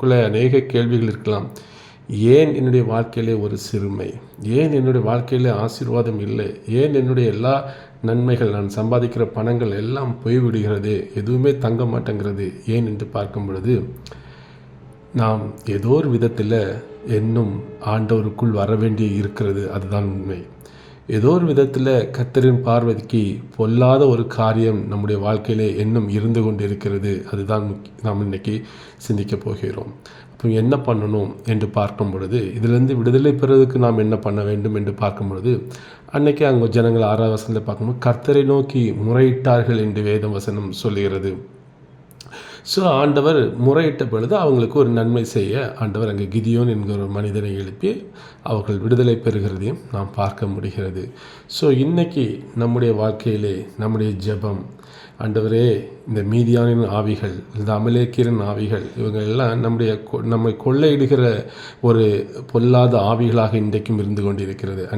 நமக்குள்ளே அநேக கேள்விகள் இருக்கலாம். ஏன் என்னுடைய வாழ்க்கையிலே ஒரு சிறுமை? ஏன் என்னுடைய வாழ்க்கையிலே ஆசீர்வாதம் இல்லை? ஏன் என்னுடைய எல்லா நன்மைகள், நான் சம்பாதிக்கிற பணங்கள் எல்லாம் போய்விடுகிறது, எதுவுமே தங்க மாட்டேங்கிறது ஏன் என்று பார்க்கும் பொழுது, நாம் ஏதோ ஒரு விதத்தில் இன்னும் ஆண்டவருக்குள் வர வேண்டி இருக்கிறது. அதுதான் உண்மை. ஏதோ ஒரு விதத்தில் கர்த்தரின் பார்வைக்கு பொல்லாத ஒரு காரியம் நம்முடைய வாழ்க்கையிலே இன்னும் இருந்து கொண்டு இருக்கிறது. அதுதான் நாம் இன்றைக்கி சிந்திக்கப் போகிறோம். அப்போ என்ன பண்ணணும் என்று பார்க்கும் பொழுது, இதிலிருந்து விடுதலை பெறுவதற்கு நாம் என்ன பண்ண வேண்டும் என்று பார்க்கும் பொழுது, அன்றைக்கி அங்கே ஜனங்கள் 6ஆவது வசனத்தில் பார்க்கும்போது கர்த்தரை நோக்கி முறையிட்டார்கள் என்று வேதம் வசனம் சொல்லுகிறது. ஸோ ஆண்டவர் முறையிட்ட பொழுது அவங்களுக்கு ஒரு நன்மை செய்ய ஆண்டவர் அங்கே கிதியோன் என்கிற ஒரு மனிதனை எழுப்பி அவர்கள் விடுதலை பெறுகிறதையும் நாம் பார்க்க முடிகிறது. ஸோ இன்றைக்கி நம்முடைய வாழ்க்கையிலே நம்முடைய ஜெபம், ஆண்டவரே இந்த மீதியானின் ஆவிகள், இந்த அமலேக்கியரின் ஆவிகள், இவங்க எல்லாம் நம்மை கொள்ளையிடுகிற ஒரு பொல்லாத ஆவிகளாக இன்றைக்கும் இருந்து கொண்டிருக்கிறது.